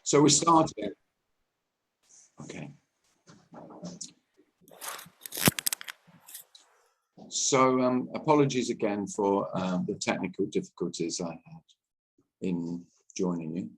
So we started. Okay. So apologies again for the technical difficulties I had in joining you.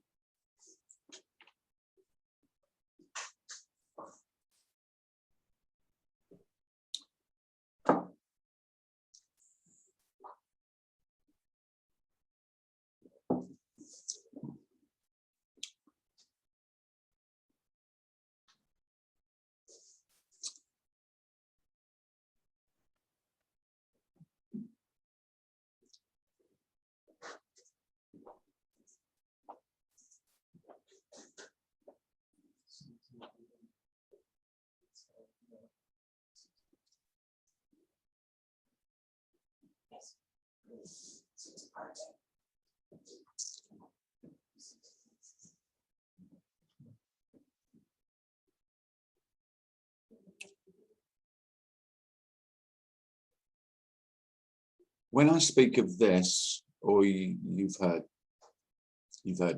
When I speak of this, or you've heard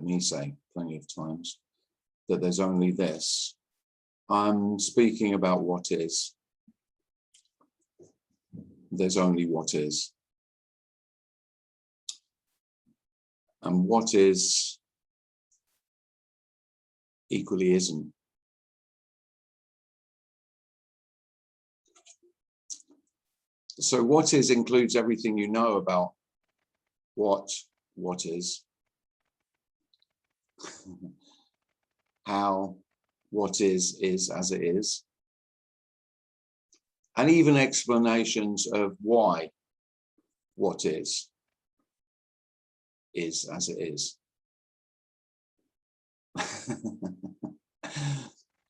me say plenty of times that there's only this, I'm speaking about what is. There's only what is. And what is equally isn't. So what is includes everything you know about what is, how what is as it is, and even explanations of why what is as it is.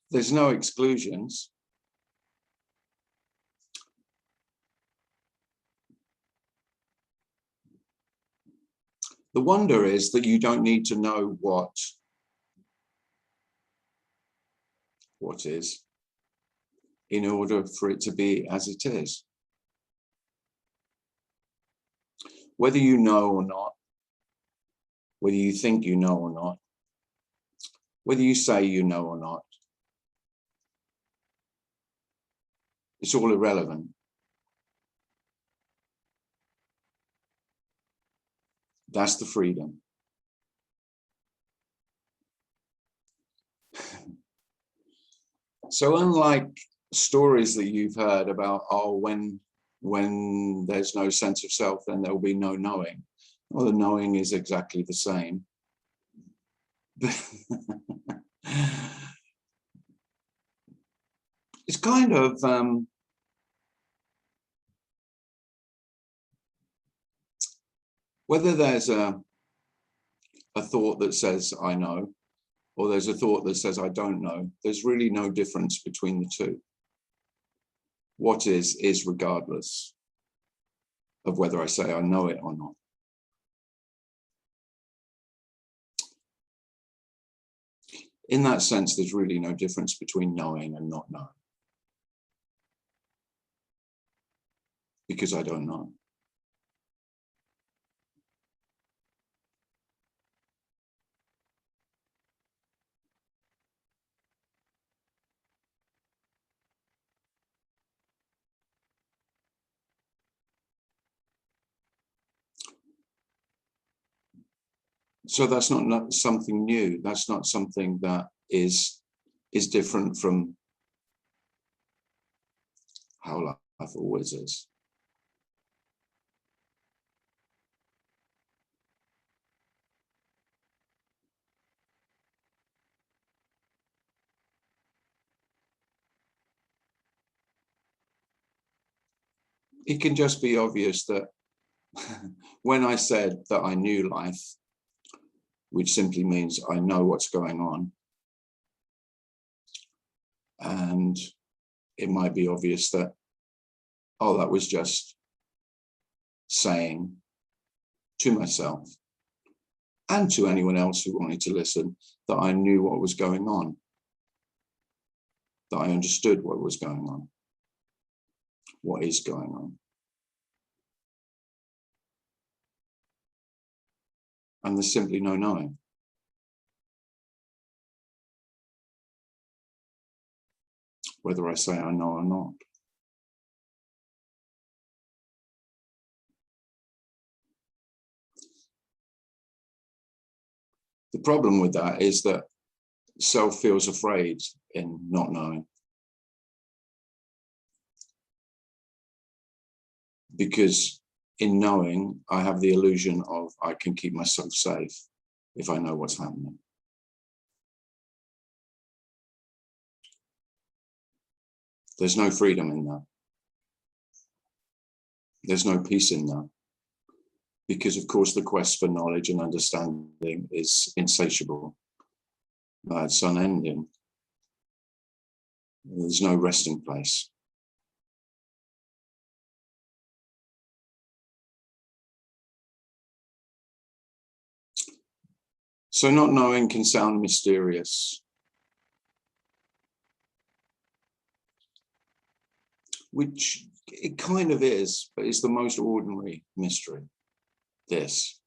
There's no exclusions. The wonder is that you don't need to know what is in order for it to be as it is. Whether you know or not, whether you think you know or not, whether you say you know or not, it's all irrelevant. That's the freedom. So unlike stories that you've heard about, oh, when there's no sense of self, then there'll be no knowing. Well, the knowing is exactly the same. It's kind of whether there's a thought that says I know, or there's a thought that says I don't know, there's really no difference between the two. What is regardless of whether I say I know it or not. In that sense, there's really no difference between knowing and not knowing. Because I don't know. So that's not something new. That's not something that is different from how life always is. It can just be obvious that when I said that I knew life, which simply means I know what's going on, and it might be obvious that, oh, that was just saying to myself and to anyone else who wanted to listen that I knew what was going on, that I understood what was going on, what is going on. And there's simply no knowing. whether I say I know or not. The problem with that is that self feels afraid in not knowing. Because in knowing, I have the illusion of I can keep myself safe if I know what's happening. There's no freedom in that. There's no peace in that. Because, of course, the quest for knowledge and understanding is insatiable. It's unending. There's no resting place. So not knowing can sound mysterious, which it kind of is, but it's the most ordinary mystery. This,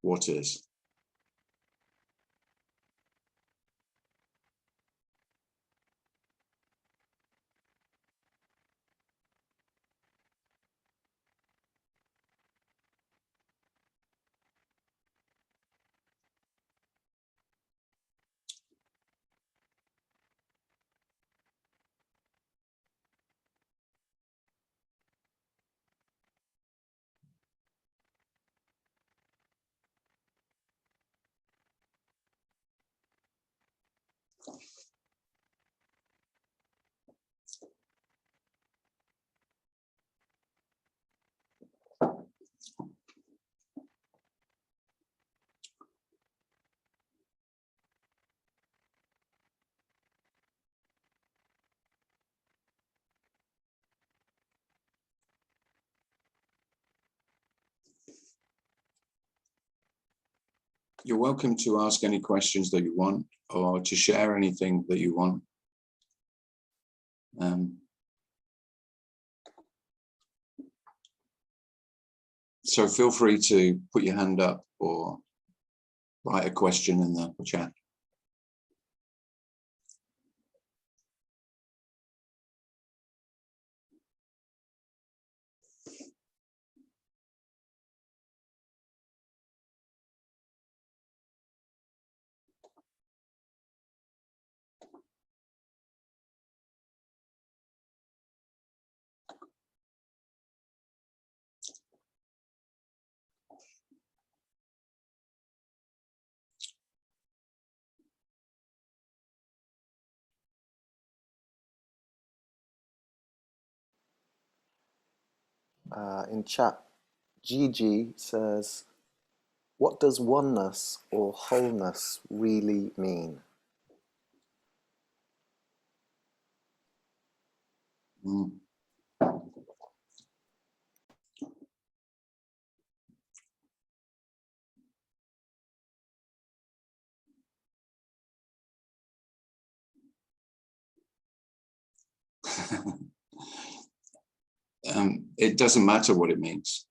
what is? You're welcome to ask any questions that you want or to share anything that you want. So feel free to put your hand up or write a question in the chat. In chat, Gigi says, what does oneness or wholeness really mean? It doesn't matter what it means.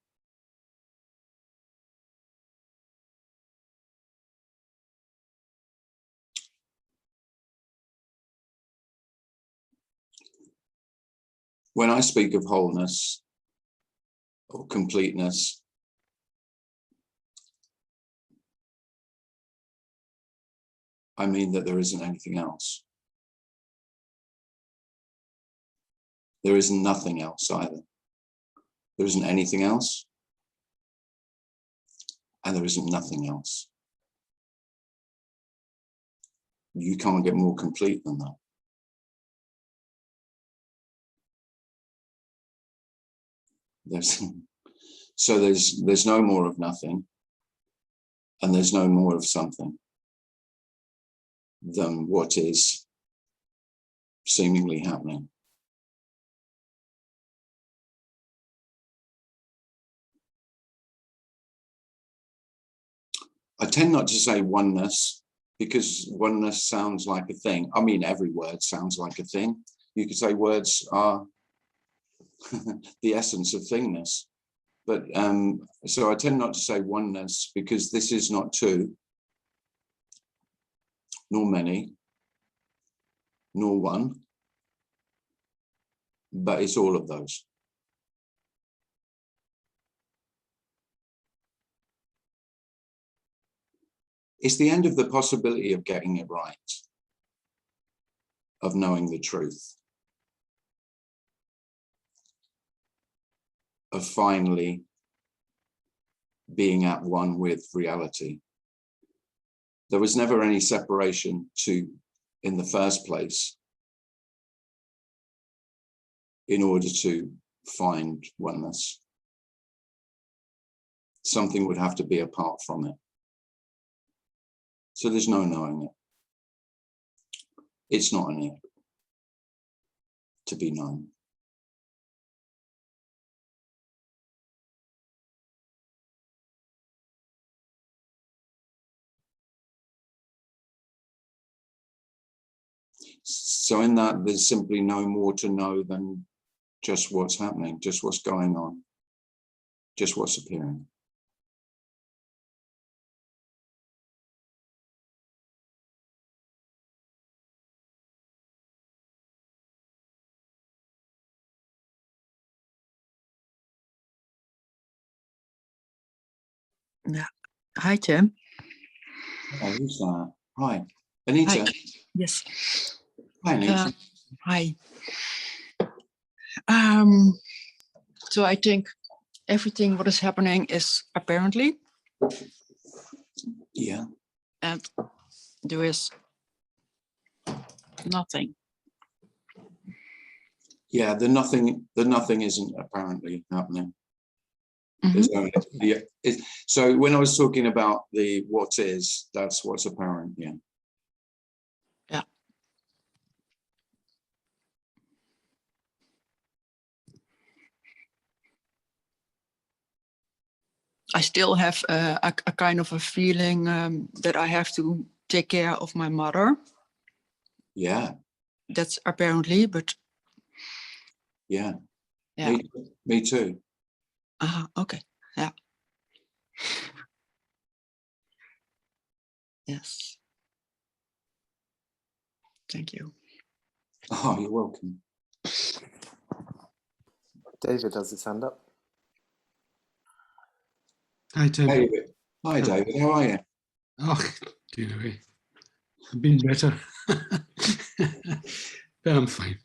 When I speak of wholeness or completeness, I mean that there isn't anything else. There isn't nothing else either. There isn't anything else, and there isn't nothing else. You can't get more complete than that. There's no more of nothing, and there's no more of something than what is seemingly happening. I tend not to say oneness because oneness sounds like a thing. I mean, every word sounds like a thing. You could say words are the essence of thingness. But so I tend not to say oneness because this is not two, nor many, nor one, but it's all of those. It's the end of the possibility of getting it right, of knowing the truth, of finally being at one with reality. There was never any separation in the first place in order to find oneness. Something would have to be apart from it. So there's no knowing it. It's not an it to be known. So in that, there's simply no more to know than just what's happening, just what's going on, just what's appearing. Yeah. Hi, Tim. Oh, who's that? Hi, Anita. Hi. Yes. Hi, Anita. Hi. So I think everything what is happening is apparently, Yeah. and there is nothing. Yeah, the nothing isn't apparently happening. Mhm. There's only, so when I was talking about the what is, that's what's apparent. Yeah. Yeah. I still have a kind of a feeling that I have to take care of my mother. Yeah. That's apparently, but Yeah. yeah. Me too. Okay. Yeah. Yes. Thank you. Oh, you're welcome. David has his hand up. Hi, Tim. David. Hi, David. How are you? Oh, doing away. I've been better. But I'm fine.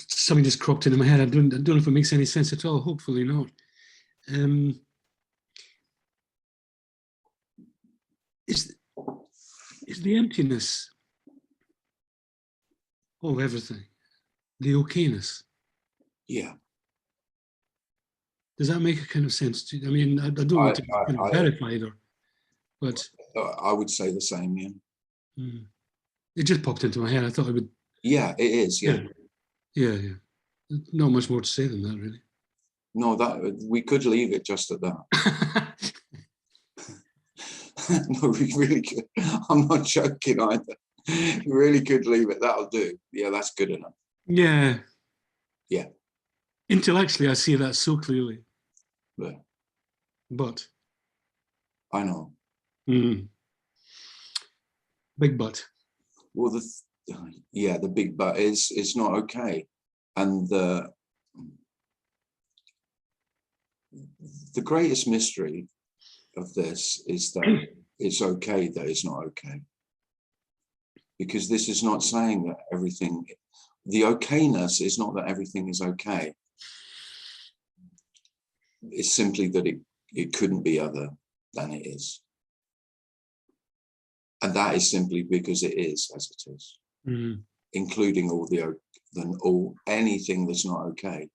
Something just cropped into my head. I don't know if it makes any sense at all. Hopefully not. Is the emptiness of everything, the okayness? Yeah. Does that make a kind of sense to you? I mean, I don't want to verify either, but I would say the same. Yeah. It just popped into my head. I thought I would. Yeah, it is. Yeah. Yeah. Not much more to say than that, really. No, that we could leave it just at that. No, we really could. I'm not joking either. We really could leave it. That'll do. Yeah, that's good enough. Yeah. Yeah. Intellectually, I see that so clearly. Yeah. But. I know. Big but. Well, the big but is it's not okay, and the greatest mystery of this is that it's okay that it's not okay, because this is not saying that everything. The okayness is not that everything is okay. It's simply that it couldn't be other than it is. And that is simply because it is as it is, including all anything that's not okay.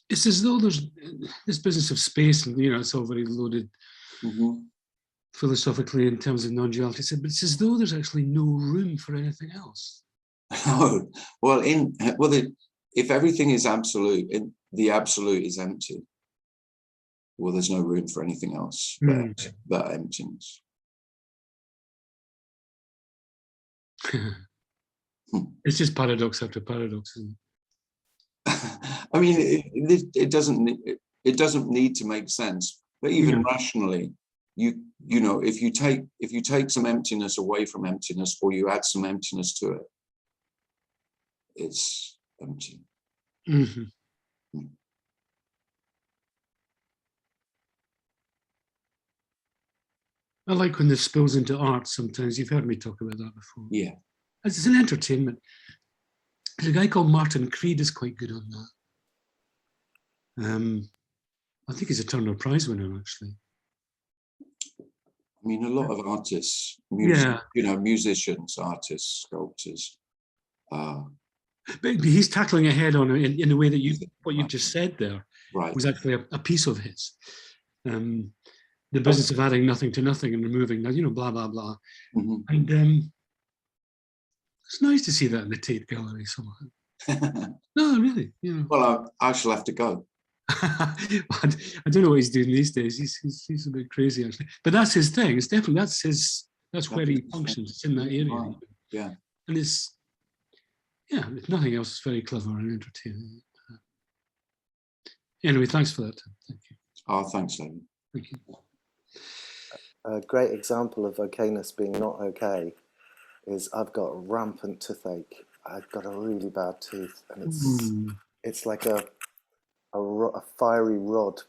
It's as though there's this business of space, and it's all very loaded philosophically in terms of non-duality. But it's as though there's actually no room for anything else. Oh, well, if everything is absolute, the absolute is empty. Well, there's no room for anything else but emptiness. It's just paradox after paradox, isn't it? I mean, it doesn't need to make sense, but even rationally, you know, if you take some emptiness away from emptiness, or you add some emptiness to it, it's empty. Mhm. I like when this spills into art sometimes. You've heard me talk about that before. Yeah. It's an entertainment. There's a guy called Martin Creed is quite good on that. I think he's a Turner Prize winner, actually. I mean, a lot of artists, Yeah. you know, musicians, artists, sculptors. But he's tackling it head on in the way that what you just said there Right. was actually a piece of his. The business of adding nothing to nothing and removing, you know, blah, blah, blah. Mm-hmm. And it's nice to see that in the Tate Gallery somehow. No, really. You know. Well, I shall have to go. I don't know what he's doing these days. He's a bit crazy, actually. But that's his thing. It's definitely, that's where he functions. It's in that area. Yeah. And it's, yeah, if nothing else, it's very clever and entertaining. Anyway, thanks for that, Tim. Thank you. Oh, thanks, David. Thank you. A great example of okayness being not okay is I've got rampant toothache. I've got a really bad tooth, and it's like a fiery rod.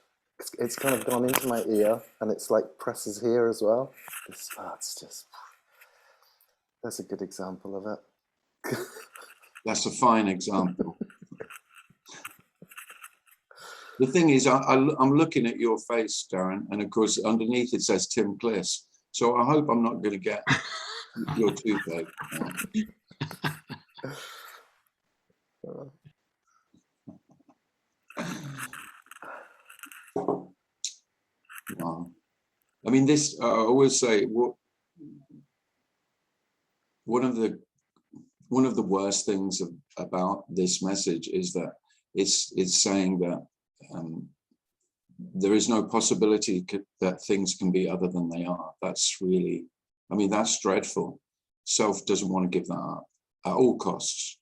It's kind of gone into my ear, and it's like presses here as well. It's just, that's a good example of it. That's a fine example. The thing is, I'm looking at your face, Darren, and of course, underneath it says Tim Kliss. So I hope I'm not going to get your toothache. Wow. I mean, this, I always say, one of the worst things about this message is that it's saying that there is no possibility that things can be other than they are. That's really, I mean, that's dreadful. Self doesn't want to give that up at all costs.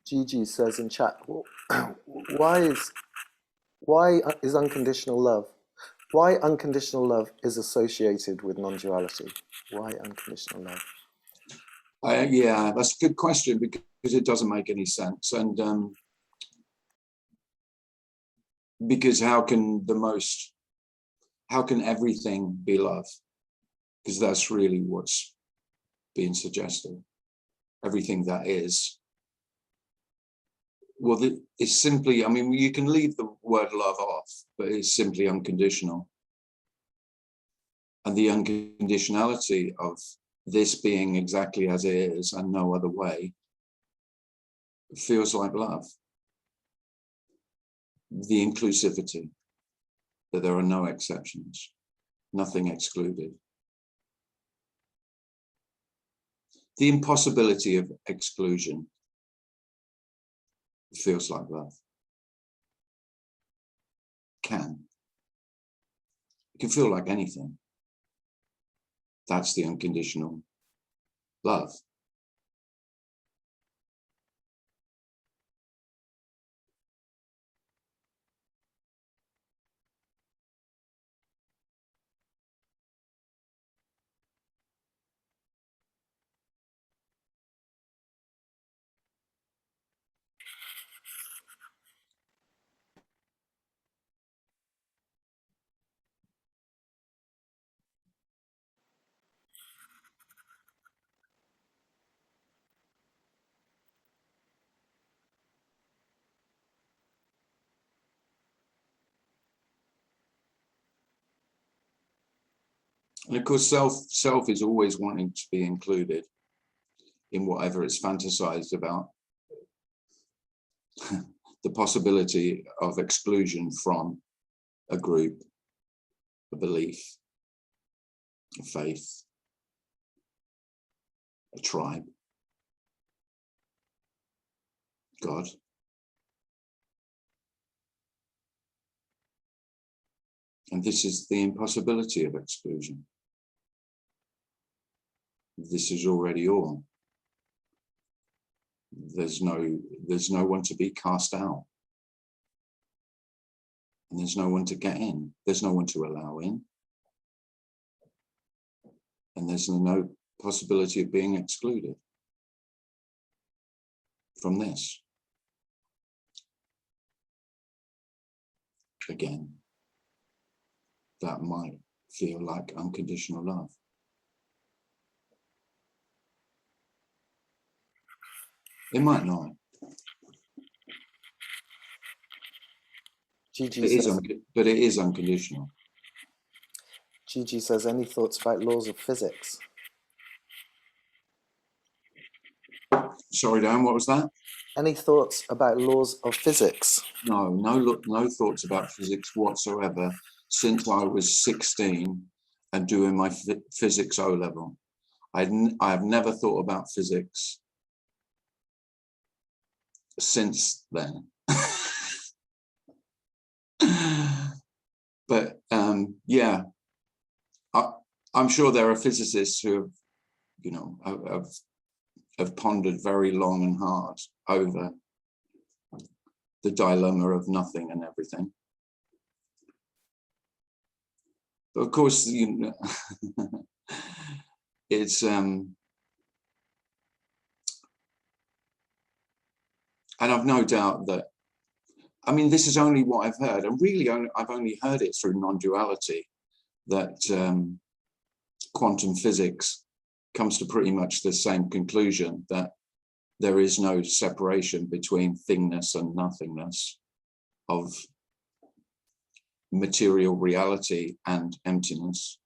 Gigi says in chat, why is unconditional love? Why unconditional love is associated with non-duality? Why unconditional love? Yeah, that's a good question, because it doesn't make any sense. And because how can everything be love? Because that's really what's being suggested. Everything that is. Well, it's simply, I mean, you can leave the word love off, but it's simply unconditional. And the unconditionality of this being exactly as it is and no other way feels like love. The inclusivity, that there are no exceptions, nothing excluded. The impossibility of exclusion feels like love. It can feel like anything. That's the unconditional love. And of course, self is always wanting to be included in whatever it's fantasized about. The possibility of exclusion from a group, a belief, a faith, a tribe, God. And this is the impossibility of exclusion. this is already all. There's no one to be cast out. And there's no one to get in. There's no one to allow in. And there's no possibility of being excluded from this. Again, that might feel like unconditional love. It might not. Gigi It is says, but it is unconditional. Gigi says, any thoughts about laws of physics? Sorry, Dan, what was that? Any thoughts about laws of physics? No thoughts about physics whatsoever since I was 16 and doing my physics O-level. I have never thought about physics since then. But yeah, I'm sure there are physicists who have, you know, have pondered very long and hard over the dilemma of nothing and everything. But of course, you know, it's and I've no doubt that, I mean, this is only what I've heard, and really I've only heard it through non-duality, that quantum physics comes to pretty much the same conclusion, that there is no separation between thingness and nothingness, of material reality and emptiness,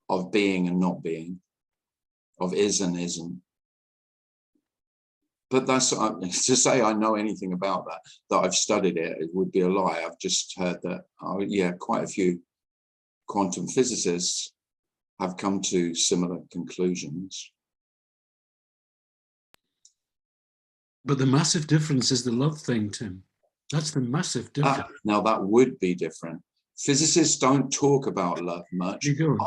of being and not being, of is and isn't. But that's to say I know anything about that I've studied it, it would be a lie. I've just heard that, oh, yeah, quite a few quantum physicists have come to similar conclusions. But the massive difference is the love thing, Tim. That's the massive difference. Now that would be different. Physicists don't talk about love much. You go.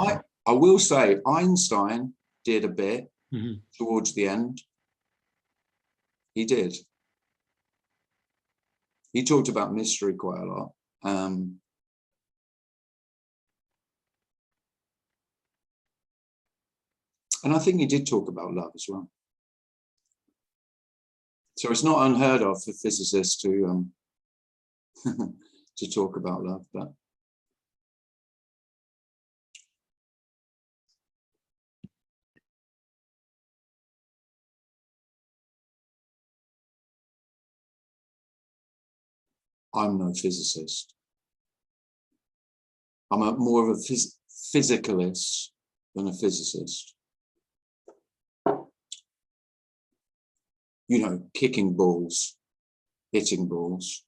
I will say Einstein did a bit towards the end. He did. He talked about mystery quite a lot. And I think he did talk about love as well. So it's not unheard of for physicists to to talk about love, but I'm no physicist. I'm more of a physicalist than a physicist. You know, kicking balls, hitting balls,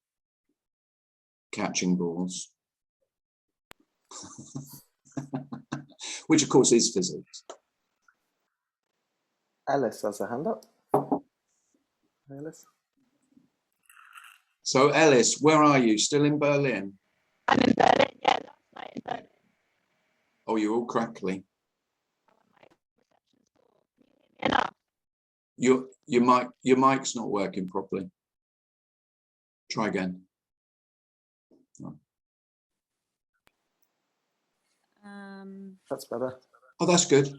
catching balls, which of course is physics. Alice has a hand up. Alice? So Ellis, where are you? Still in Berlin? I'm in Berlin, yeah, last night in Berlin. Oh, you're all crackly. Enough. Your mic's not working properly. Try again. Oh. That's better. Oh, that's good.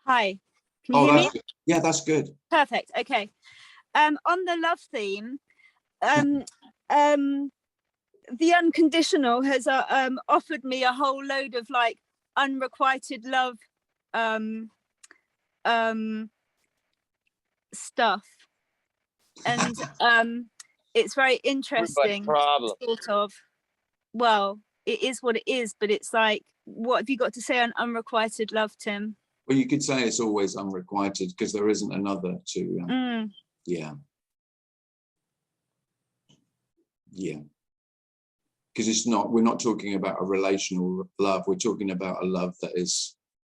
Hi, can you hear me? Good. Yeah, that's good. Perfect, okay. On the love theme, the Unconditional has offered me a whole load of like unrequited love stuff, and it's very interesting. Sort of, well, it is what it is, but it's like, what have you got to say on unrequited love, Tim? Well, you could say it's always unrequited because there isn't another to yeah, because it's not, we're not talking about a relational love, we're talking about a love that is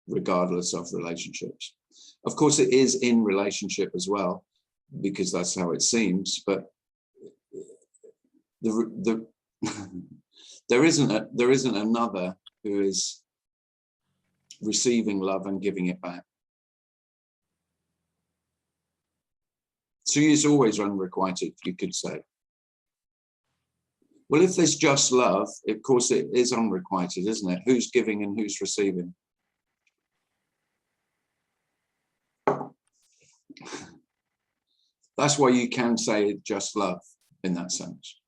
regardless of relationships. Of course it is in relationship as well, because that's how it seems, but the There isn't another who is receiving love and giving it back. So it's always unrequited, you could say. Well, if there's just love, of course it is unrequited, isn't it? Who's giving and who's receiving? That's why you can say just love in that sense.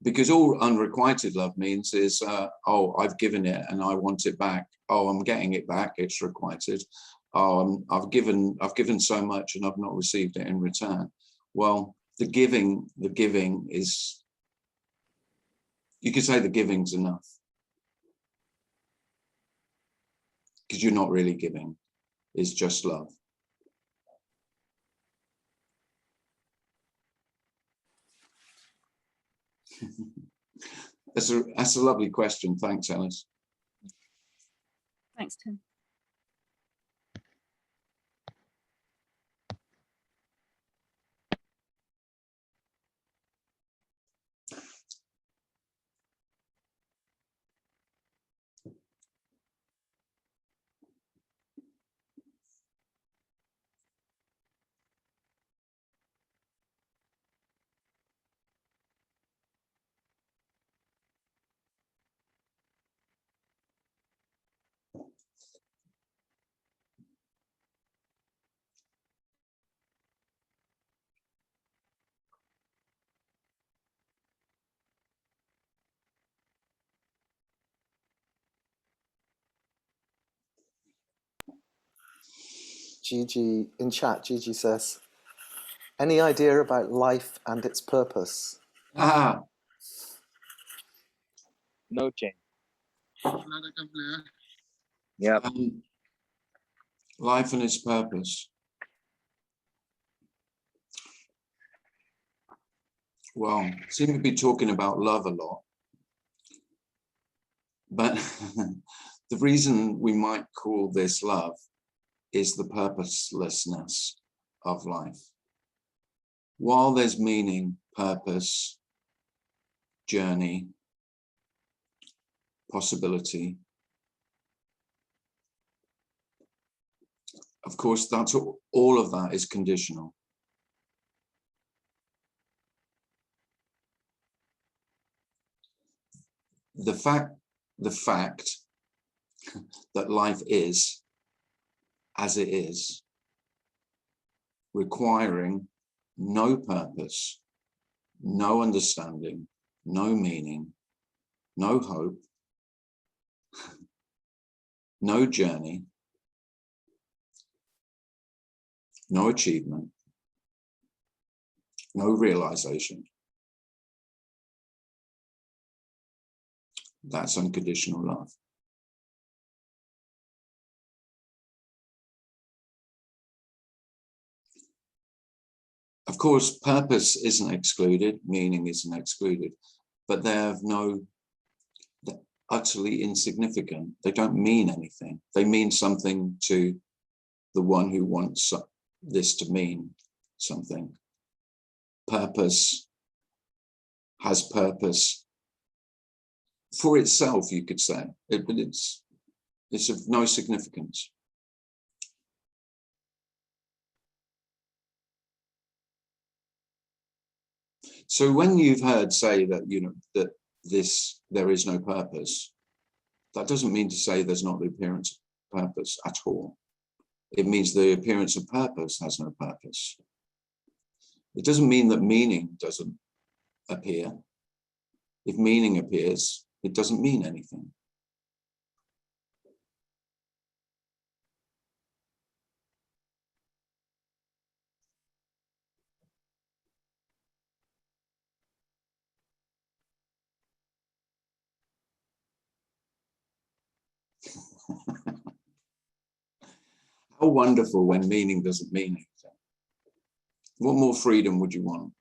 Because all unrequited love means is, oh, I've given it and I want it back. Oh, I'm getting it back. It's requited. Oh, I've given so much and I've not received it in return. Well, the giving is, you could say the giving's enough. Because you're not really giving. It's just love. That's a lovely question. Thanks, Alice. Thanks, Tim. Gigi, in chat, Gigi says, any idea about life and its purpose? Ah, No change. Yeah. Life and its purpose. Well, seem to be talking about love a lot. But the reason we might call this love is the purposelessness of life. While there's meaning, purpose, journey, possibility, of course, that's all of that is conditional. The fact that life is as it is, requiring no purpose, no understanding, no meaning, no hope, no journey, no achievement, no realization. That's unconditional love. Of course, purpose isn't excluded, meaning isn't excluded, but they're utterly insignificant. They don't mean anything. They mean something to the one who wants this to mean something. Purpose has purpose for itself, you could say, but it's of no significance. So when you've heard say that, that there is no purpose, that doesn't mean to say there's not the appearance of purpose at all. It means the appearance of purpose has no purpose. It doesn't mean that meaning doesn't appear. If meaning appears, it doesn't mean anything. How wonderful when meaning doesn't mean anything. What more freedom would you want?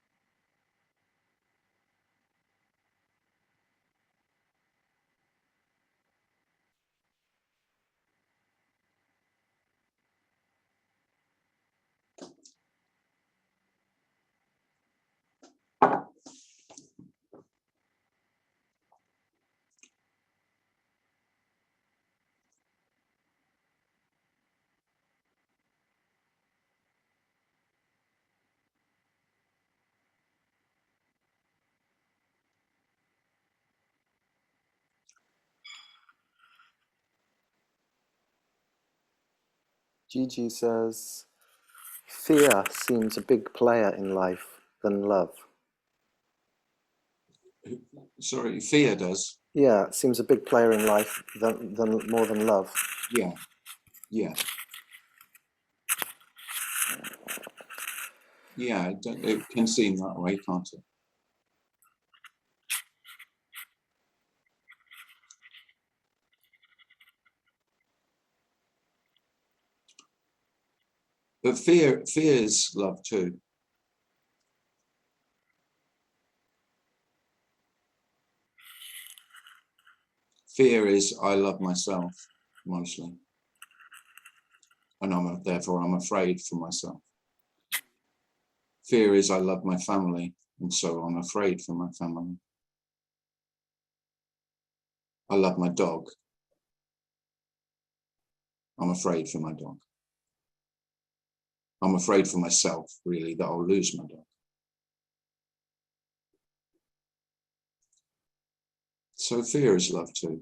Gigi says, fear seems a big player in life than love. Sorry, fear does. Yeah, it seems a big player in life than more than love. Yeah, yeah. Yeah, it can seem that way, can't it? But fear is love too. Fear is I love myself mostly, and therefore I'm afraid for myself. Fear is I love my family, and so I'm afraid for my family. I love my dog. I'm afraid for my dog. I'm afraid for myself, really, that I'll lose my dog. So fear is love too.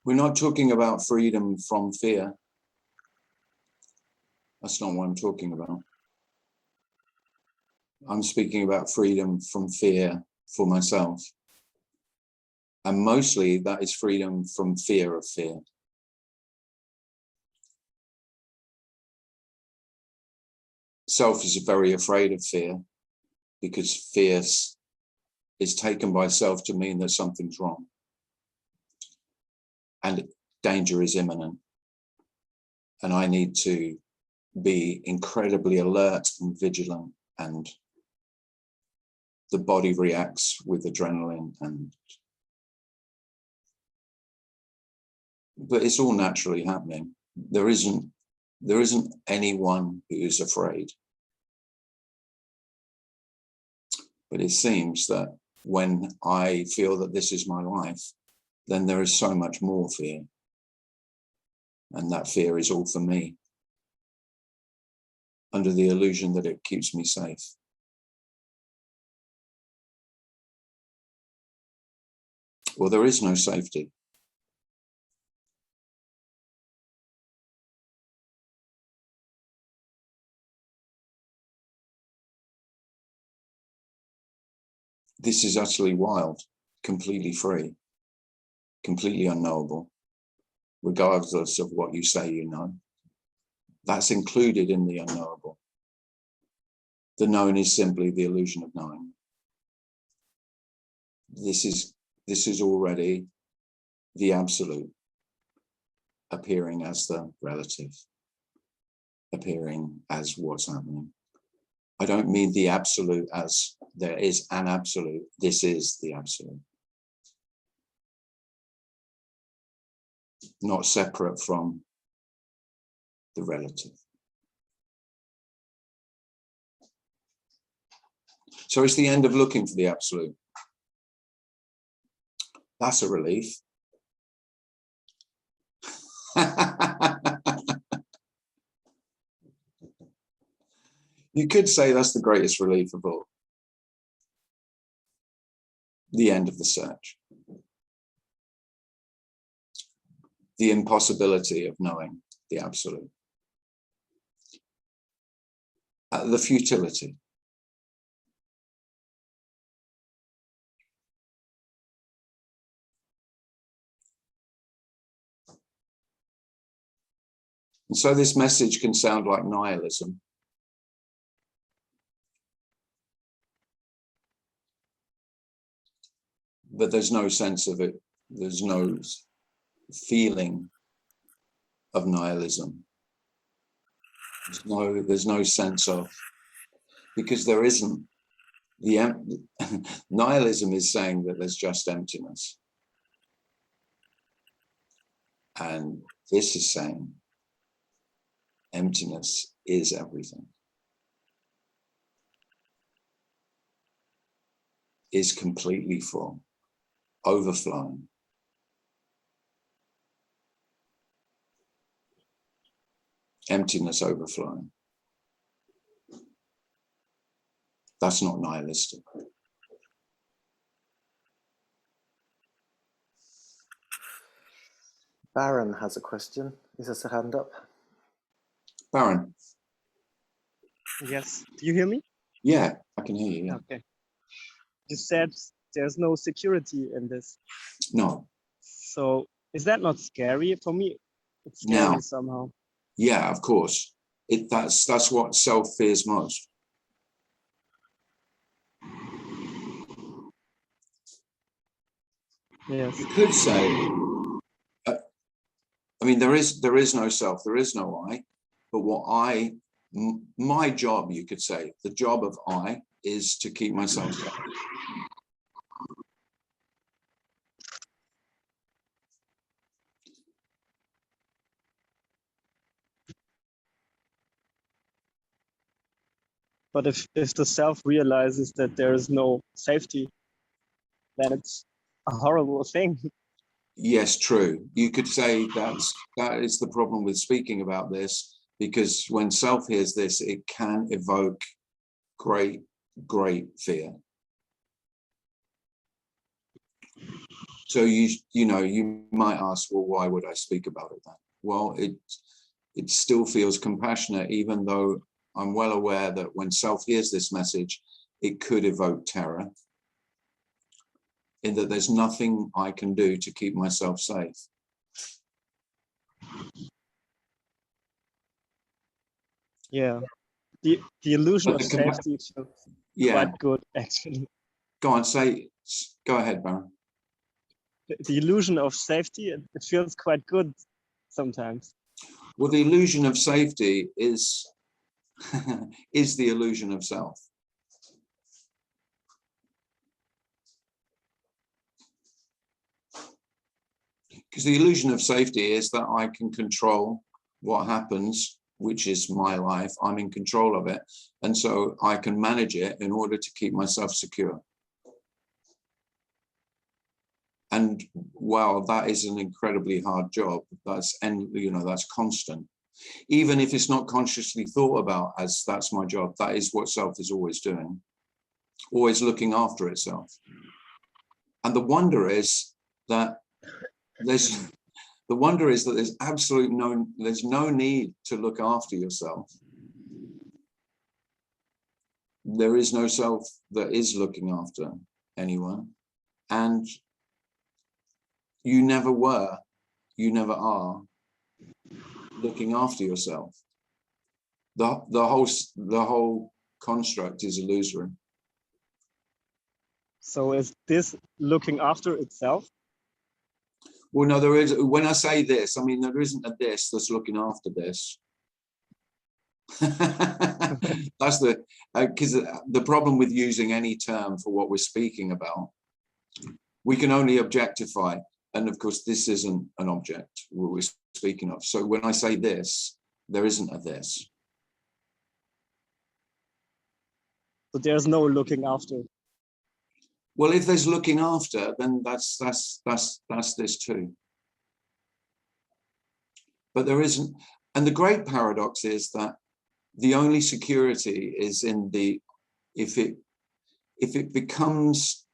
We're not talking about freedom from fear. That's not what I'm talking about. I'm speaking about freedom from fear for myself. And mostly that is freedom from fear of fear. Self is very afraid of fear because fear is taken by self to mean that something's wrong and danger is imminent. And I need to be incredibly alert and vigilant, and the body reacts with adrenaline, but it's all naturally happening. There isn't anyone who is afraid. But it seems that when I feel that this is my life, then there is so much more fear. And that fear is all for me, under the illusion that it keeps me safe. Well, there is no safety. This is utterly wild, completely free, completely unknowable, regardless of what you say you know. That's included in the unknowable. The known is simply the illusion of knowing. This is already the absolute, appearing as the relative, appearing as what's happening. I don't mean the absolute as there is an absolute. This is the absolute. Not separate from the relative. So it's the end of looking for the absolute. That's a relief. You could say that's the greatest relief of all. The end of the search. The impossibility of knowing the absolute. The futility. And so this message can sound like nihilism. But there's no sense of it. There's no feeling of nihilism There's no sense of, because there isn't. Nihilism is saying that there's just emptiness. And this is saying emptiness is everything, is completely full, overflowing. Emptiness overflowing. That's not nihilistic. Baron has a question. He has a hand up. Baron. Yes. Do you hear me? Yeah, I can hear you. Yeah. Okay. You said there's no security in this. No. So is that not scary? For me, it's scary somehow. Yeah, of course. That's what self fears most. Yes. You could say, I mean, there is no self, there is no I, but my job, you could say, the job of I is to keep myself safe. But if the self realizes that there is no safety, then it's a horrible thing. Yes, true. You could say that is the problem with speaking about this, because when self hears this, it can evoke great fear. So you might ask, well, why would I speak about it then? Well, it still feels compassionate, even though I'm well aware that when self hears this message, it could evoke terror, in that there's nothing I can do to keep myself safe. Yeah. The illusion of safety feels quite good, actually. Go ahead, Baron. The illusion of safety, it feels quite good sometimes. Well, the illusion of safety is the illusion of self. Because the illusion of safety is that I can control what happens, which is my life. I'm in control of it. And so I can manage it in order to keep myself secure. And wow, that is an incredibly hard job. That's constant. Even if it's not consciously thought about as that's my job, that is what self is always doing, always looking after itself. And the wonder is that there's no need to look after yourself. There is no self that is looking after anyone. And you never were, you never are looking after yourself. The whole construct is illusory. So is this looking after itself? Well, no, there is. When I say this, I mean, there isn't a this that's looking after this. That's because the problem with using any term for what we're speaking about, we can only objectify. And of course, this isn't an object we're speaking of. So when I say this, there isn't a this. So there's no looking after. Well, if there's looking after, then that's this too. But there isn't. And the great paradox is that the only security is in if it becomes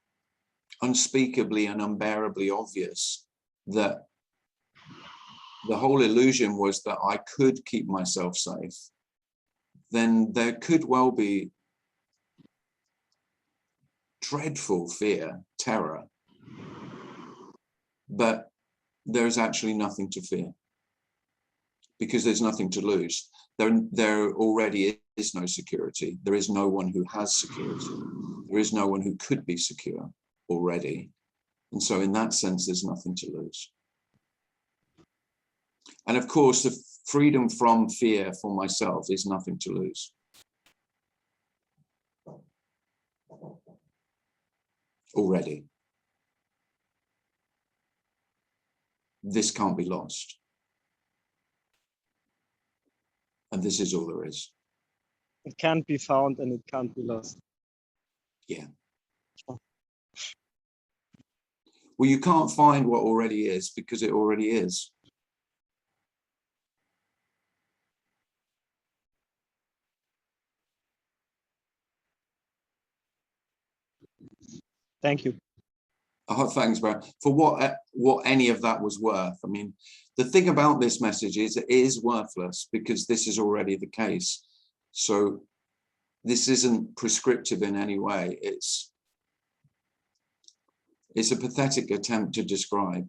unspeakably and unbearably obvious that the whole illusion was that I could keep myself safe, then there could well be dreadful fear, terror, but there's actually nothing to fear because there's nothing to lose. There already is no security. There is no one who has security. There is no one who could be secure already. And so in that sense, there's nothing to lose. And of course, the freedom from fear for myself is nothing to lose. Already. This can't be lost. And this is all there is. It can't be found and it can't be lost. Yeah. Well, you can't find what already is because it already is. Thank you. Oh, thanks, Brad. For what any of that was worth. I mean, the thing about this message is it is worthless because this is already the case. So this isn't prescriptive in any way. It's a pathetic attempt to describe.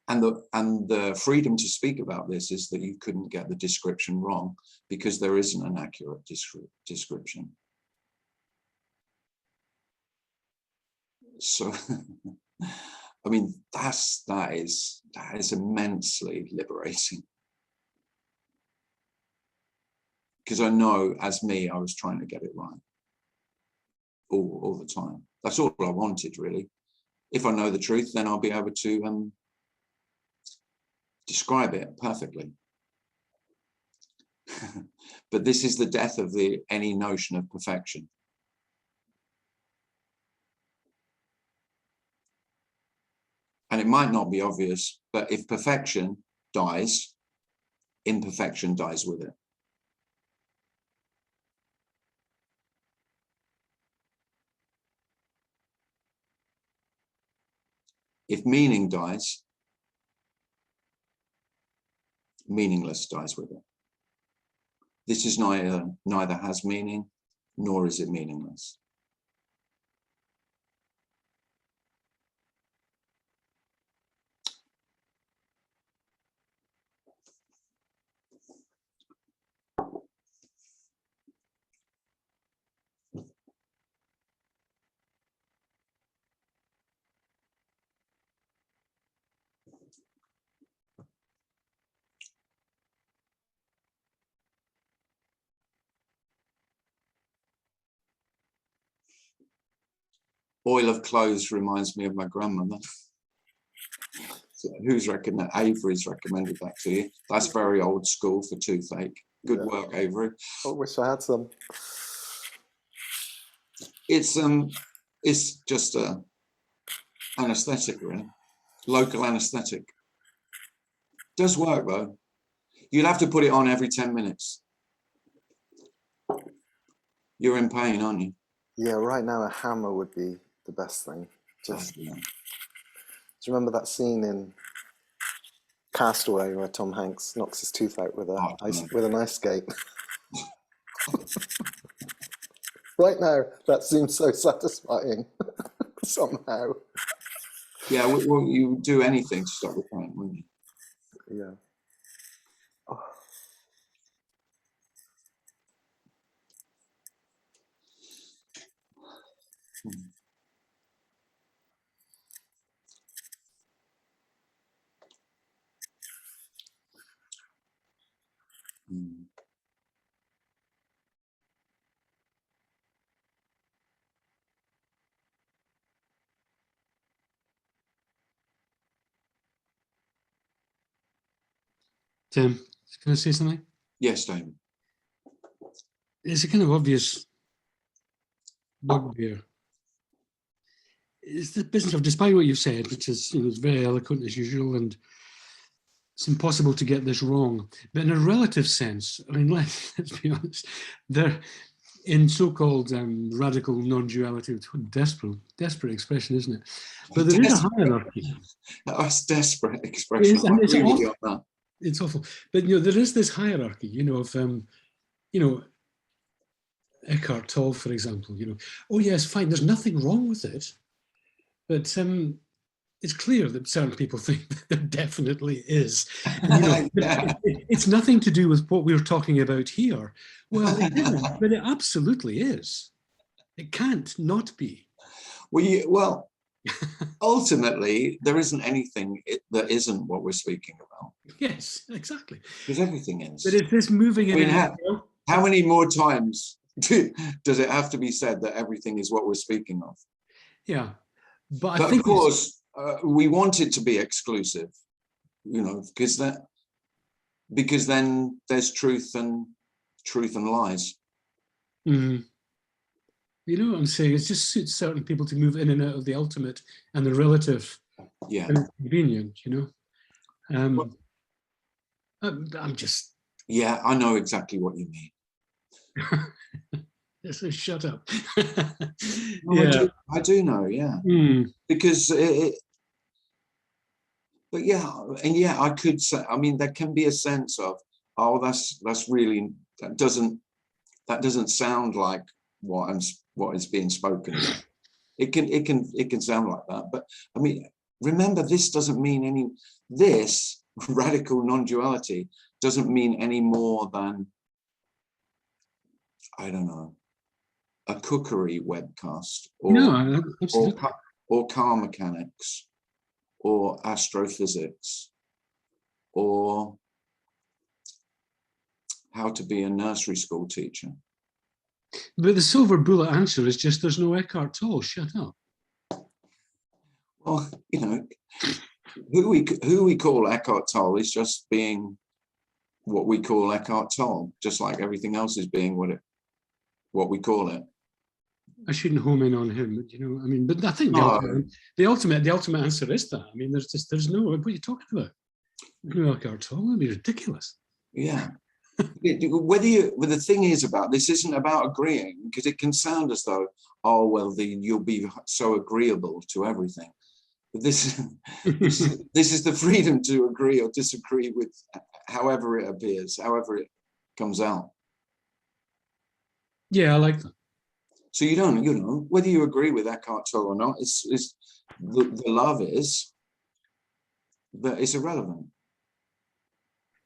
And the freedom to speak about this is that you couldn't get the description wrong because there isn't an accurate description. So, I mean, that is immensely liberating. Because I know, as me, I was trying to get it right all the time. That's all I wanted, really. If I know the truth, then I'll be able to describe it perfectly. But this is the death of any notion of perfection. And it might not be obvious, but if perfection dies, imperfection dies with it. If meaning dies, meaningless dies with it. This is neither has meaning, nor is it meaningless. Oil of clothes reminds me of my grandmother. So who's recommended? Avery's recommended that to you. That's very old school for toothache. Good work, Avery. I wish I had some. It's just a anesthetic, really. Local anesthetic. Does work though. You'd have to put it on every 10 minutes. You're in pain, aren't you? Yeah, right now a hammer would be the best thing. Just do you remember that scene in Castaway where Tom Hanks knocks his tooth out with an ice skate? Right now, that seems so satisfying somehow. Yeah, well, you would do anything to stop the pain, wouldn't you? Yeah. Oh. Tim, can I say something? Yes, David. It's a kind of obvious bugbear. It's the business of, despite what you've said, which is, is very eloquent as usual, and it's impossible to get this wrong. But in a relative sense, I mean, let's be honest, they're in so-called radical non-duality. Desperate expression, isn't it? But there is a hierarchy. That's desperate expression. I agree with you on that. It's awful. But there is this hierarchy, of Eckhart Tolle, for example, oh yes, fine, there's nothing wrong with it. But it's clear that certain people think that there definitely is. And, it's nothing to do with what we're talking about here. Well, it isn't, but it absolutely is. It can't not be. Well, ultimately, there isn't anything that isn't what we're speaking about, Yes, exactly. because everything is. But it's this moving I in mean, and out. how many more times does it have to be said that everything is what we're speaking of? Yeah, but I But think of course, we want it to be exclusive, you know, because then there's truth and lies. Mhm. You know what I'm saying? It just suits certain people to move in and out of the ultimate and the relative. Yeah. And it's convenient, you know. I'm just. Yeah, I know exactly what you mean. So shut up. No, Yeah. I do know, yeah. Because but yeah, and yeah, I could say, I mean, there can be a sense of, oh, that's really, that doesn't sound like what is being spoken. It can sound like that, but I mean, remember, this doesn't mean this radical non-duality doesn't mean any more than, I don't know, a cookery webcast No, absolutely. or car mechanics or astrophysics or how to be a nursery school teacher. But the silver bullet answer is just there's no Eckhart Tolle. Shut up. Well, you know, who we call Eckhart Tolle is just being what we call Eckhart Tolle, just like everything else is being what we call it. I shouldn't home in on him, but you know, I mean, but I think No. the ultimate answer is that. I mean, there's no, what are you talking about? No Eckhart Tolle, that'd be ridiculous. Yeah. The thing is about this isn't about agreeing, because it can sound as though, oh well, you'll be so agreeable to everything. But this is the freedom to agree or disagree with however it appears, however it comes out. Yeah, I like that. So you don't, you know, whether you agree with Eckhart Tolle or not, it's the love is that it's irrelevant.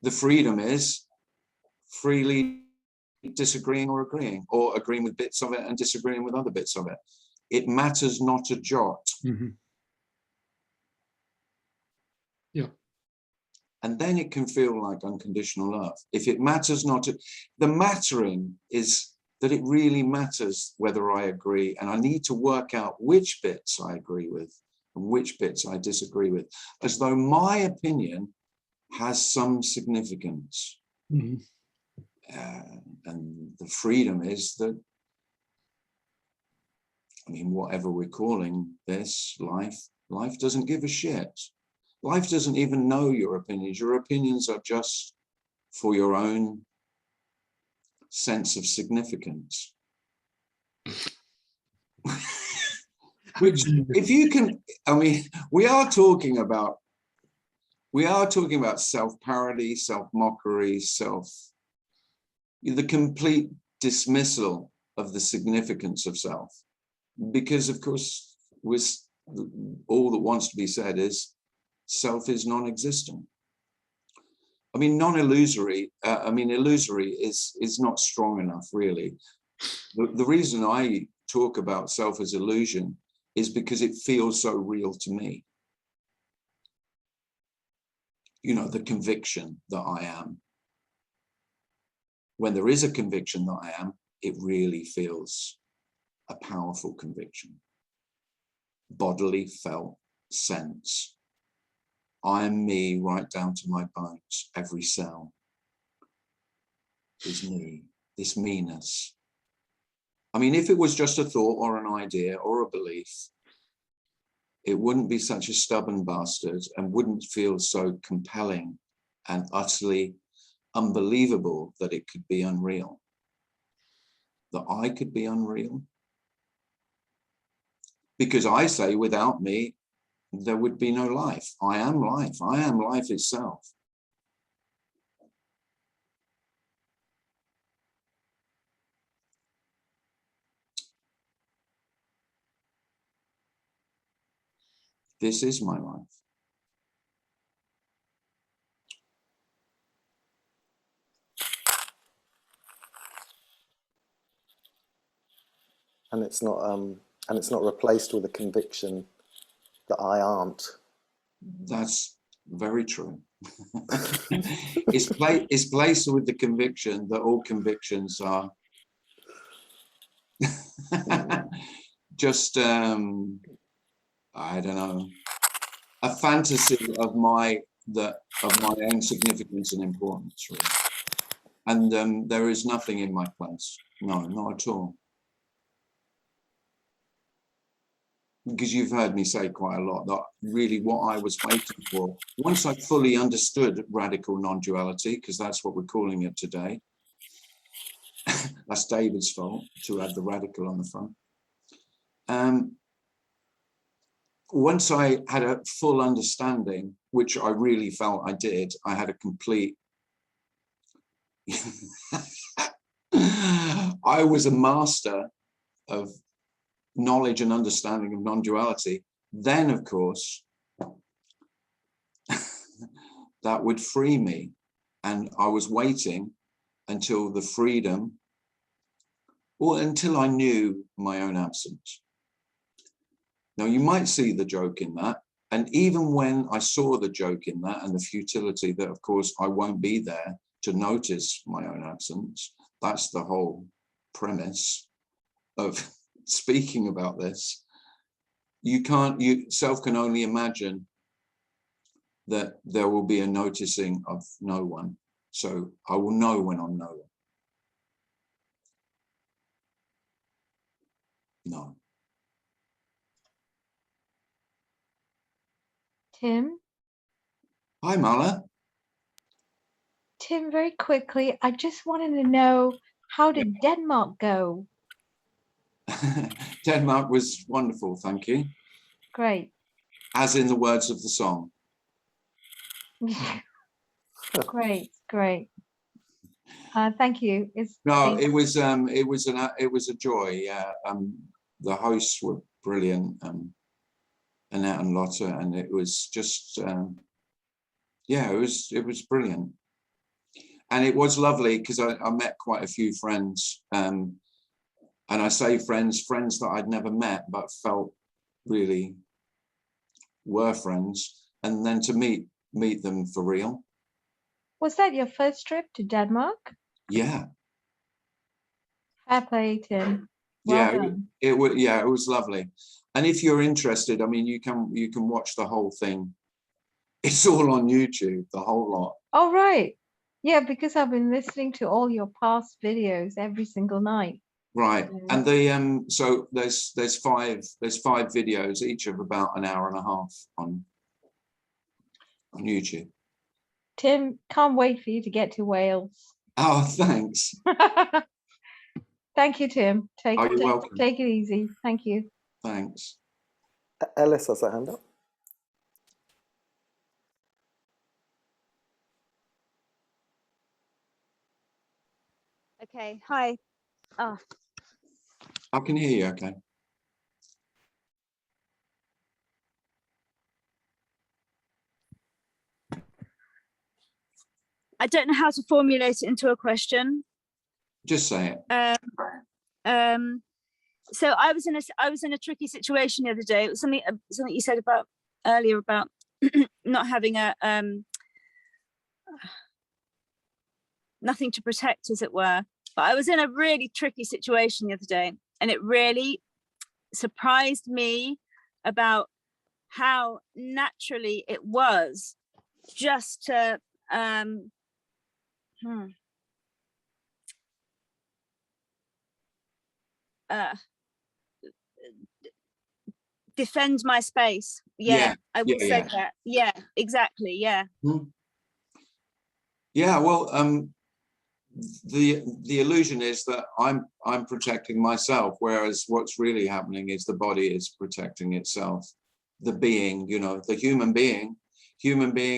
The freedom is freely disagreeing or agreeing, or agreeing with bits of it and disagreeing with other bits of it. It matters not a jot. Mm-hmm. Yeah. And then it can feel like unconditional love. If it matters not, the mattering is that it really matters whether I agree, and I need to work out which bits I agree with and which bits I disagree with, as though my opinion has some significance. Mm-hmm. And the freedom is that, I mean, whatever we're calling this, life doesn't give a shit. Life doesn't even know your opinions. Your opinions are just for your own sense of significance. Which, if you can, I mean, we are talking about self-parody, self-mockery, the complete dismissal of the significance of self. Because of course, all that wants to be said is self is non-existent. I mean, non-illusory, illusory is not strong enough, really. The reason I talk about self as illusion is because it feels so real to me. You know, the conviction that I am. When there is a conviction that I am, it really feels a powerful conviction. Bodily felt sense. I am me right down to my bones. Every cell is me, this me-ness. I mean, if it was just a thought or an idea or a belief, it wouldn't be such a stubborn bastard and wouldn't feel so compelling and utterly unbelievable that it could be unreal. That I could be unreal. Because I say, without me, there would be no life. I am life. I am life itself. This is my life. and it's not replaced with a conviction that I aren't. That's very true. It's placed with the conviction that all convictions are just I don't know, a fantasy of my own significance and importance, really. And there is nothing in my place. No, not at all. Because you've heard me say quite a lot that really what I was waiting for, once I fully understood radical non-duality, because that's what we're calling it today. That's David's fault to add the radical on the front. Once I had a full understanding, which I really felt I did, I had a complete I was a master of knowledge and understanding of non-duality. Then, of course, that would free me. And I was waiting until the freedom, or until I knew my own absence. Now, you might see the joke in that. And even when I saw the joke in that and the futility that, of course, I won't be there to notice my own absence, that's the whole premise of speaking about this. Self can only imagine that there will be a noticing of no one. So I will know when I'm no one. No. Tim? Hi, Mala. Tim, very quickly, I just wanted to know, how did Denmark go? Denmark was wonderful, thank you. Great. As in the words of the song. Great, great. Thank you. No, it was a joy. Yeah, the hosts were brilliant, Annette and Lotte, and it was just yeah, it was brilliant, and it was lovely because I met quite a few friends, and I say friends that I'd never met but felt really were friends, and then to meet them for real. Was that your first trip to Denmark? Yeah. Fair play, Tim. Well done. It was lovely. And if you're interested, I mean, you can watch the whole thing. It's all on YouTube, the whole lot. Oh, right. Yeah, because I've been listening to all your past videos every single night. Right. And the so there's five videos, each of about an hour and a half on YouTube. Tim, can't wait for you to get to Wales. Oh, thanks. Thank you, Tim. Take it easy. Thank you. Thanks. Ellis has a hand up. Okay, hi. Oh. I can hear you, okay. I don't know how to formulate it into a question. Just say it. So I was in a tricky situation the other day. It was something you said earlier about not having a nothing to protect, as it were. But I was in a really tricky situation the other day, and it really surprised me about how naturally it was just to defend my space. I would say that. Yeah, exactly. Yeah. Yeah, well, the illusion is that I'm protecting myself, whereas what's really happening is the body is protecting itself. The being, you know, the human being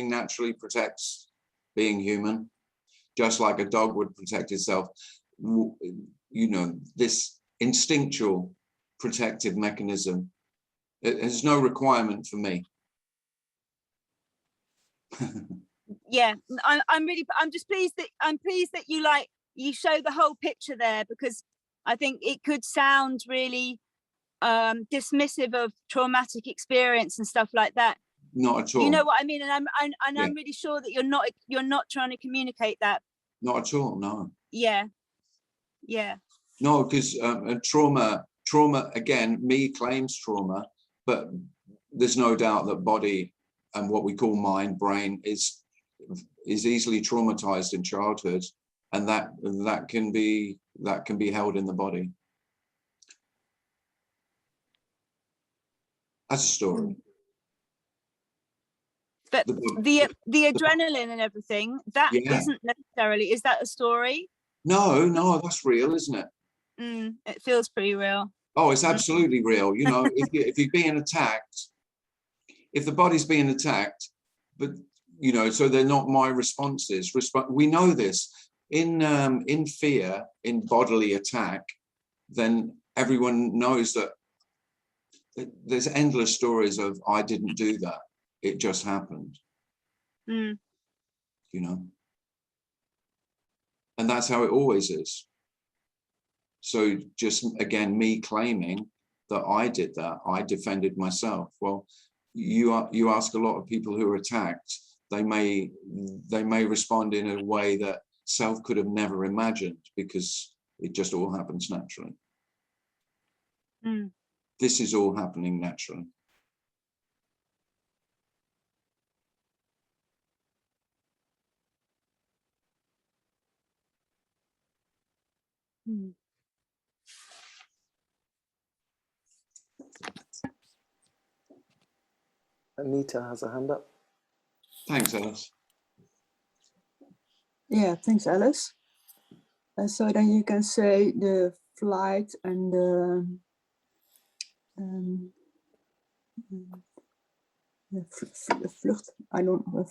naturally protects being human, just like a dog would protect itself. You know, this instinctual protective mechanism. There's no requirement for me. Yeah, I'm just pleased that you show the whole picture there, because I think it could sound really dismissive of traumatic experience and stuff like that. Not at all. You know what I mean? And Yeah. I'm really sure that you're not trying to communicate that. Not at all, no. Yeah. Yeah. No, because trauma, again, me claims trauma, but there's no doubt that body and what we call mind, brain is easily traumatized in childhood, and that can be held in the body as a story. But the adrenaline and everything, that Yeah. isn't necessarily, is that a story? No, that's real, isn't it? It feels pretty real. Oh, it's absolutely real. You know, if you're being attacked, if the body's being attacked, but you know, so they're not my responses. We know this in fear, in bodily attack. Then everyone knows that there's endless stories of I didn't do that. It just happened. You know, and that's how it always is. So just again, me claiming that I did that, I defended myself. Well, you ask a lot of people who are attacked, they may respond in a way that self could have never imagined, because it just all happens naturally. This is all happening naturally. Anita has a hand up. Thanks, Alice. Yeah, thanks, Alice. So then you can say the flight and the vlucht. I don't know,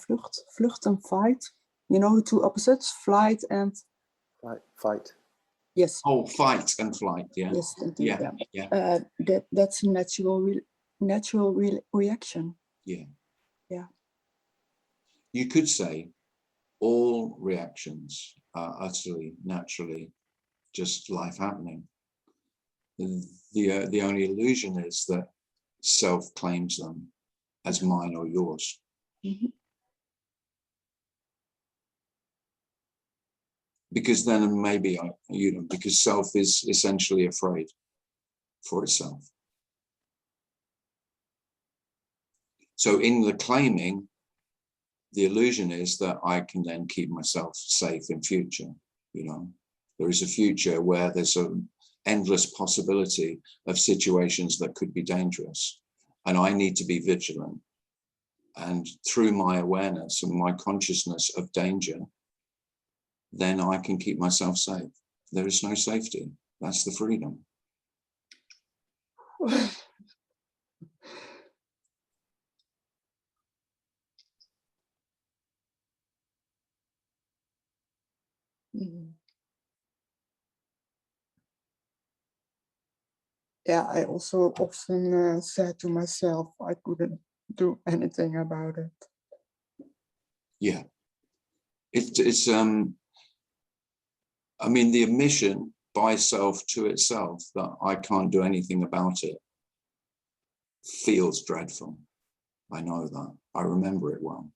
vlucht and fight. You know the two opposites, flight and fight. Yes. Oh, fight and flight. Yeah. Yes. Yeah. That's a natural reaction. Yeah. Yeah. You could say all reactions are utterly, naturally, just life happening. The only illusion is that self claims them as mine or yours. Because then maybe because self is essentially afraid for itself. So in the claiming, the illusion is that I can then keep myself safe in future. You know, there is a future where there's an endless possibility of situations that could be dangerous, and I need to be vigilant. And through my awareness and my consciousness of danger, then I can keep myself safe. There is no safety. That's the freedom. Yeah, I also often said to myself, I couldn't do anything about it. Yeah. It's I mean, the admission by self to itself that I can't do anything about it feels dreadful. I know that. I remember it well.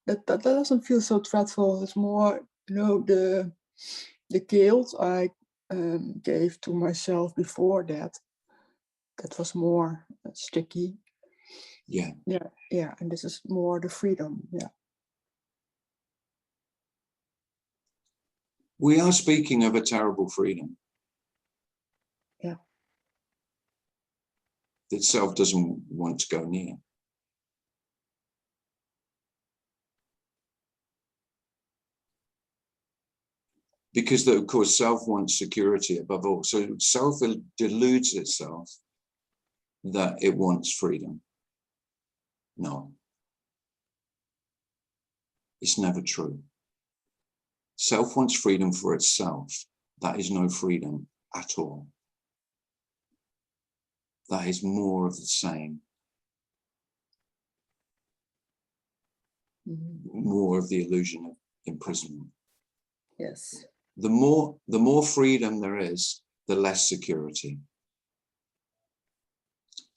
That doesn't feel so dreadful. It's more, you know, the guilt I gave to myself before that. That was more sticky. Yeah. Yeah, and this is more the freedom. Yeah. We are speaking of a terrible freedom. Yeah. That self doesn't want to go near. Because, of course, self wants security above all. So self deludes itself that it wants freedom. No. It's never true. Self wants freedom for itself. That is no freedom at all. That is more of the same. More of the illusion of imprisonment. Yes. The more freedom there is, the less security.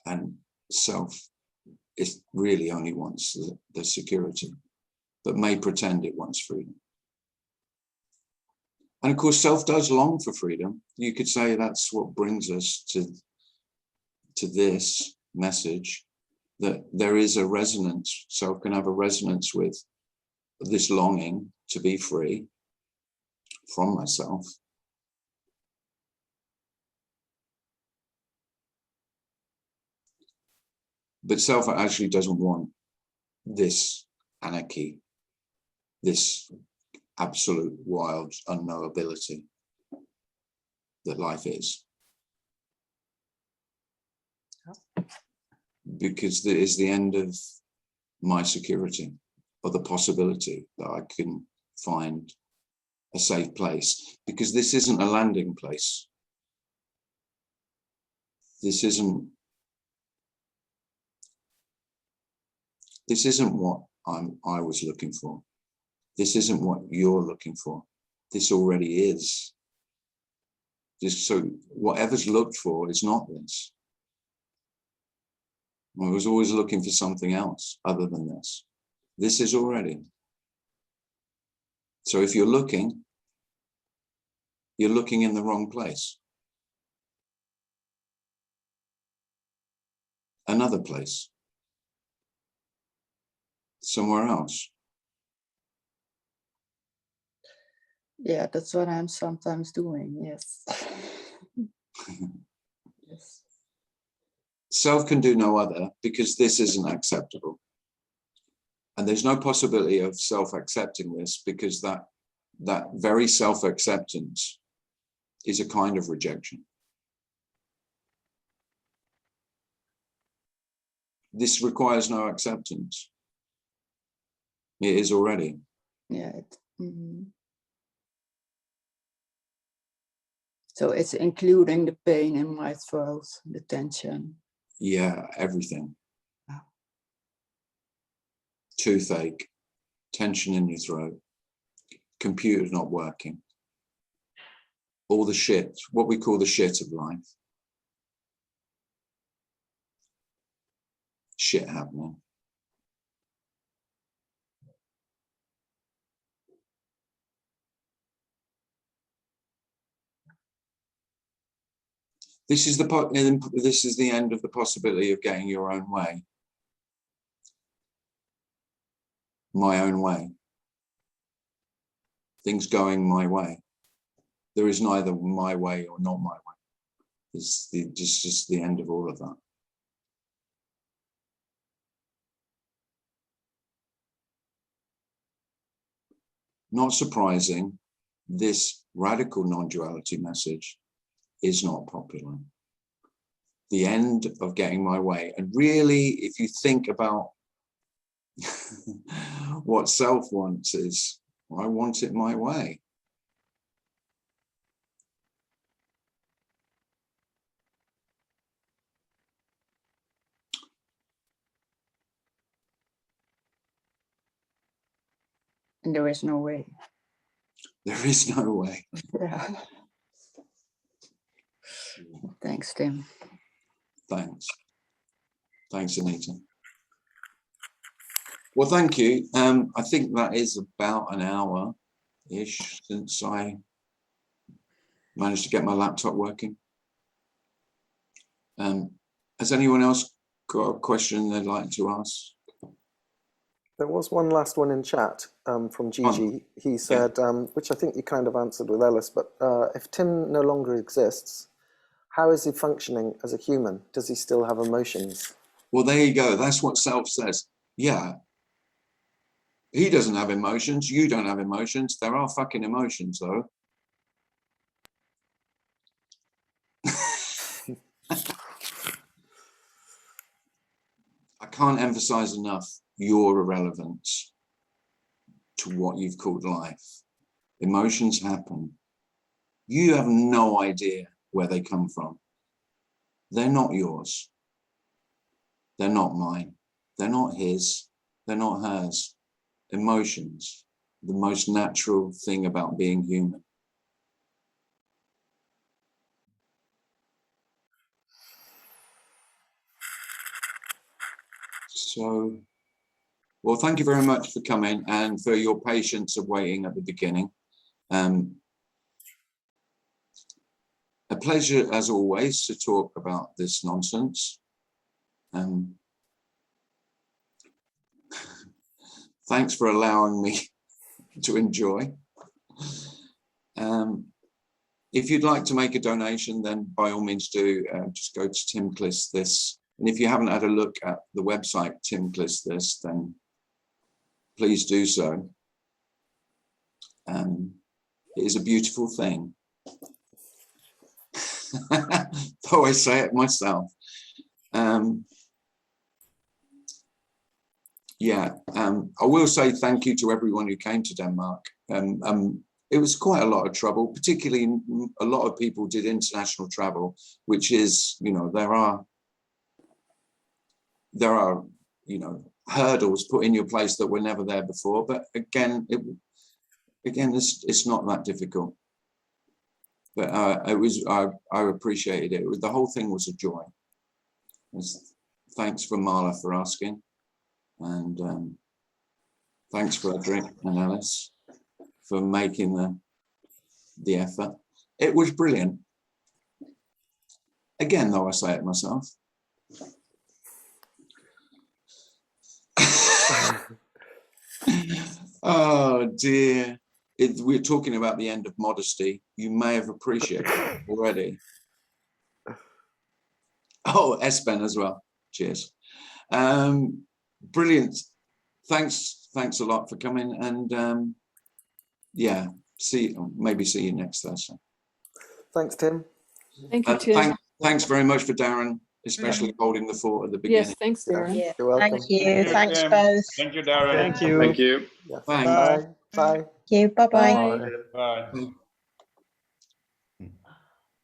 And self is really only wants the security, but may pretend it wants freedom. And of course, self does long for freedom. You could say that's what brings us to this message, that there is a resonance. Self can have a resonance with this longing to be free from myself. But self actually doesn't want this anarchy, this absolute wild unknowability that life is. Because it is the end of my security, or the possibility that I can find a safe place. Because this isn't a landing place. This isn't what I was looking for. This isn't what you're looking for. This already is. So whatever's looked for is not this. I was always looking for something else other than this. This is already. So if you're looking in the wrong place. Another place. Somewhere else. Yeah, that's what I'm sometimes doing, yes. Yes. Self can do no other, because this isn't acceptable. And there's no possibility of self accepting this, because that very self-acceptance is a kind of rejection. This requires no acceptance. It is already. Yeah. So it's including the pain in my throat, the tension. Yeah, everything. Wow. Toothache, tension in your throat, computer's not working. All the shit, what we call the shit of life. Shit happening. This is the end of the possibility of getting your own way. My own way. Things going my way. There is neither my way or not my way. It's just the end of all of that. Not surprising, this radical non-duality message is not popular. The end of getting my way. And really, if you think about what self wants, is, I want it my way. And there is no way. There is no way. Yeah. Thanks, Tim. Thanks. Thanks, Anita. Well, thank you. I think that is about an hour-ish since I managed to get my laptop working. Has anyone else got a question they'd like to ask? There was one last one in chat from Gigi. He said, which I think you kind of answered with Ellis, but if Tim no longer exists, how is he functioning as a human? Does he still have emotions? Well, there you go. That's what self says. Yeah. He doesn't have emotions. You don't have emotions. There are fucking emotions, though. I can't emphasize enough your irrelevance to what you've called life. Emotions happen. You have no idea where they come from. They're not yours. They're not mine. They're not his. They're not hers. Emotions. the most natural thing about being human. So, well, thank you very much for coming and for your patience of waiting at the beginning. A pleasure, as always, to talk about this nonsense. Thanks for allowing me to enjoy. If you'd like to make a donation, then by all means do. Just go to Tim Kliss This. And if you haven't had a look at the website Tim Kliss This, then please do so. It is a beautiful thing. Though I say it myself. I will say thank you to everyone who came to Denmark. It was quite a lot of trouble, particularly a lot of people did international travel, which is, you know, there are, you know, hurdles put in your place that were never there before. But again, it's not that difficult. But I appreciated it. The whole thing was a joy. Thanks for Marla for asking. And thanks Frederick and Alice for making the effort. It was brilliant. Again, though, I say it myself. Oh dear. We're talking about the end of modesty. You may have appreciated it already. Oh, Espen as well. Cheers. Brilliant. Thanks a lot for coming, and yeah, maybe see you next Thursday. Thanks, Tim. Thank you, Tim. Thanks very much for Darren, especially holding the fort at the beginning. Yes, thanks, Darren. Yeah, you're welcome. Thank you. Thanks both. Thank you, Darren. Thank you. Thank you. Yeah. Thanks. Bye. Bye. Thank you. Bye-bye. Bye. Bye.